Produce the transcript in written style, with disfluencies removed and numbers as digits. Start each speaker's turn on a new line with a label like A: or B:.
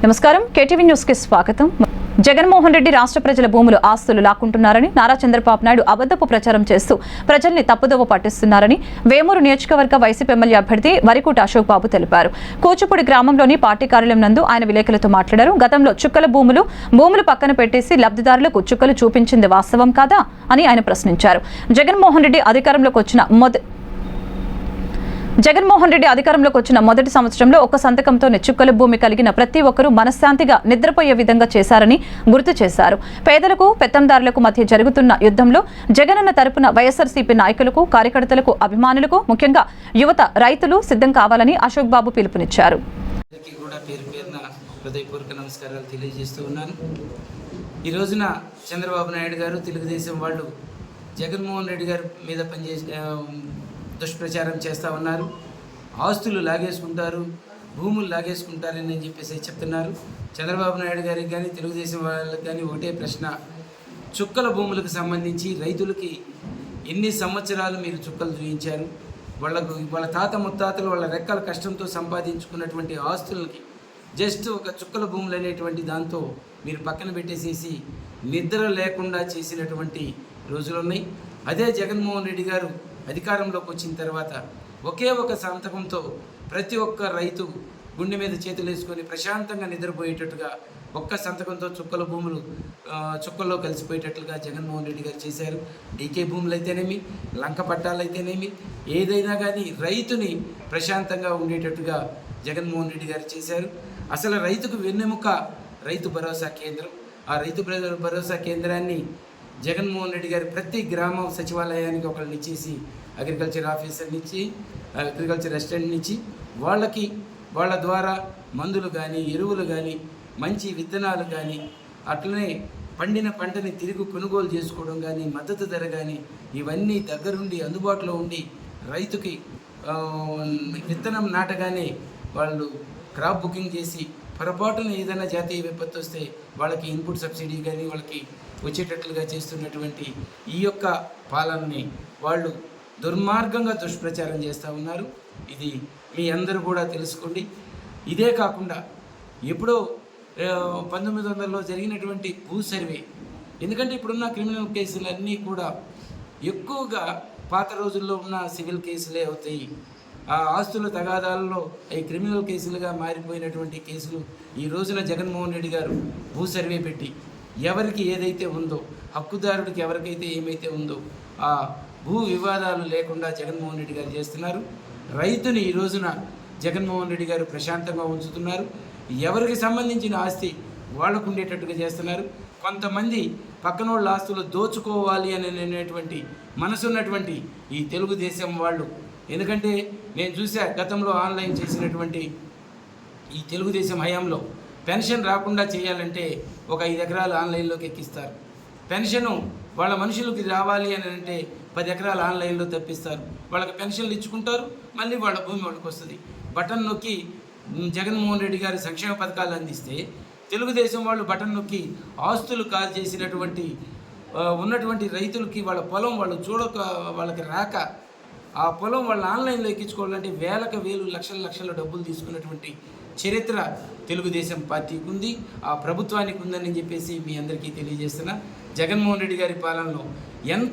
A: నమస్కారం, KTV news కి స్వాగతం. జగన్మోహన్ రెడ్డి రాష్ట్ర ప్రజల భూములు ఆస్తులు లాక్కుంటున్నారని నారా చంద్రబాబు నాయుడు అబద్ధపు ప్రచారం చేస్తూ ప్రజల్ని తప్పుదోవ పట్టిస్తున్నారని వేమూరు నియోజకవర్గ వైసీపీ ఎమ్మెల్యే అభ్యర్థి వరికోట అశోక్ బాబు తెలిపారు. కూచిపూడి గ్రామంలోని పార్టీ కార్యాలయం నందు ఆయన విలేకరులతో మాట్లాడారు. గతంలో చుక్కల భూములు పక్కన పెట్టేసి లబ్ధిదారులకు చుక్కలు చూపించింది వాస్తవం కాదా అని ఆయన ప్రశ్నించారు. జగన్మోహన్ రెడ్డి అధికారంలోకి వచ్చిన మొదటి సంవత్సరంలో ఒక సంతకంతో చుక్కల భూమి కలిగిన ప్రతి ఒక్కరూ మనశ్శాంతిగా నిద్రపోయే విధంగా చేశారని గుర్తు చేశారు. పేదలకు పెత్తందారులకు మధ్య జరుగుతున్న యుద్ధంలో జగనన్న తరపున వైఎస్ఆర్సీపీ నాయకులకు, కార్యకర్తలకు, అభిమానులకు, ముఖ్యంగా యువత, రైతులు సిద్ధం కావాలని అశోక్ బాబు పిలుపునిచ్చారు.
B: ఈ రోజున చంద్రబాబు నాయుడు గారు, తెలుగుదేశం వాళ్ళు జగన్మోహన్ రెడ్డి గారి మీద దుష్ప్రచారం చేస్తూ ఉన్నారు. ఆస్తులు లాగేసుకుంటారు, భూములు లాగేసుకుంటారని చెప్పేసి చెప్తున్నారు. చంద్రబాబు నాయుడు గారికి కానీ తెలుగుదేశం వాళ్ళకి కానీ ఒకటే ప్రశ్న, చుక్కల భూములకు సంబంధించి రైతులకి ఎన్ని సంవత్సరాలు మీరు చుక్కలు చూపించారు? వాళ్ళ తాత ముత్తాతలు వాళ్ళ రెక్కల కష్టంతో సంపాదించుకున్నటువంటి ఆస్తులకి జస్ట్ ఒక చుక్కల భూములు అనేటువంటి దాంతో మీరు పక్కన పెట్టేసేసి నిద్ర లేకుండా చేసినటువంటి రోజులున్నాయి. అదే జగన్మోహన్ రెడ్డి గారు అధికారంలోకి వచ్చిన తర్వాత ఒకే ఒక సంతకంతో ప్రతి ఒక్క రైతు గుండె మీద చేతులు వేసుకొని ప్రశాంతంగా నిద్రపోయేటట్టుగా ఒక్క సంతకంతో చుక్కల భూములు చుక్కల్లో కలిసిపోయేటట్లుగా జగన్మోహన్ రెడ్డి గారు చేశారు. డీకే భూములు అయితేనేమి, లంక పట్టాలు అయితేనేమి, ఏదైనా కానీ రైతుని ప్రశాంతంగా ఉండేటట్టుగా జగన్మోహన్ రెడ్డి గారు చేశారు. అసలు రైతుకు వెన్నెముక రైతు భరోసా కేంద్రం. ఆ రైతు భరోసా కేంద్రాన్ని జగన్మోహన్ రెడ్డి గారు ప్రతి గ్రామం సచివాలయానికి ఒకళ్ళని ఇచ్చేసి అగ్రికల్చర్ ఆఫీసర్ని ఇచ్చి, అగ్రికల్చర్ అసిస్టెంట్ని ఇచ్చి వాళ్ళ ద్వారా మందులు కానీ, ఎరువులు కానీ, మంచి విత్తనాలు కానీ, అట్లనే పండిన పంటని తిరిగి కొనుగోలు చేసుకోవడం కానీ, మద్దతు ధర కానీ, ఇవన్నీ దగ్గరుండి అందుబాటులో ఉండి రైతుకి విత్తనం నాటగానే వాళ్ళు క్రాప్ బుకింగ్ చేసి పొరపాటున ఏదైనా జాతీయ విపత్తు వస్తే వాళ్ళకి ఇన్పుట్ సబ్సిడీ కానీ వాళ్ళకి వచ్చేటట్లుగా చేస్తున్నటువంటి ఈ యొక్క పాలనని వాళ్ళు దుర్మార్గంగా దుష్ప్రచారం చేస్తూ ఉన్నారు. ఇది మీ అందరూ కూడా తెలుసుకోండి. ఇదే కాకుండా ఎప్పుడో 1900లో జరిగినటువంటి భూ సర్వే, ఎందుకంటే ఇప్పుడున్న క్రిమినల్ కేసులన్నీ కూడా ఎక్కువగా పాత రోజుల్లో ఉన్న సివిల్ కేసులే అవుతాయి. ఆ ఆస్తుల తగాదాలలో ఈ క్రిమినల్ కేసులుగా మారిపోయినటువంటి కేసులు ఈ రోజున జగన్మోహన్ రెడ్డి గారు భూ సర్వే పెట్టి ఎవరికి ఏదైతే ఉందో, హక్కుదారుడికి ఎవరికైతే ఏమైతే ఉందో ఆ భూ వివాదాలు లేకుండా జగన్మోహన్ రెడ్డి గారు చేస్తున్నారు. రైతుని ఈ రోజున జగన్మోహన్ రెడ్డి గారు ప్రశాంతంగా ఉంచుతున్నారు. ఎవరికి సంబంధించిన ఆస్తి వాళ్ళకు ఉండేటట్టుగా చేస్తున్నారు. కొంతమంది పక్కనోళ్ళ ఆస్తులు దోచుకోవాలి అనేటువంటి మనసున్నటువంటి ఈ తెలుగుదేశం వాళ్ళు, ఎందుకంటే నేను చూసా గతంలో ఆన్లైన్ చేసినటువంటి ఈ తెలుగుదేశం హయాంలో పెన్షన్ రాకుండా చేయాలంటే ఒక 5 ఎకరాలు ఆన్లైన్లోకి ఎక్కిస్తారు. పెన్షను వాళ్ళ మనుషులకి రావాలి అని అంటే 10 ఎకరాలు ఆన్లైన్లో తప్పిస్తారు. వాళ్ళకి పెన్షన్లు ఇచ్చుకుంటారు, మళ్ళీ వాళ్ళ భూమి వాళ్ళకి వస్తుంది. బటన్ నొక్కి జగన్మోహన్ రెడ్డి గారి సంక్షేమ పథకాలు అందిస్తే తెలుగుదేశం వాళ్ళు బటన్ నొక్కి ఆస్తులు కాల్ చేసినటువంటి ఉన్నటువంటి రైతులకి వాళ్ళ పొలం వాళ్ళకి రాక ఆ పొలం వాళ్ళ ఆన్లైన్లో ఎక్కించుకోవాలంటే వేలు లక్షల డబ్బులు తీసుకున్నటువంటి చరిత్ర తెలుగుదేశం పార్టీకి ఉంది, ఆ ప్రభుత్వానికి ఉందని చెప్పేసి మీ అందరికీ తెలియజేస్తున్నా. జగన్మోహన్ రెడ్డి గారి పాలనలో ఎంత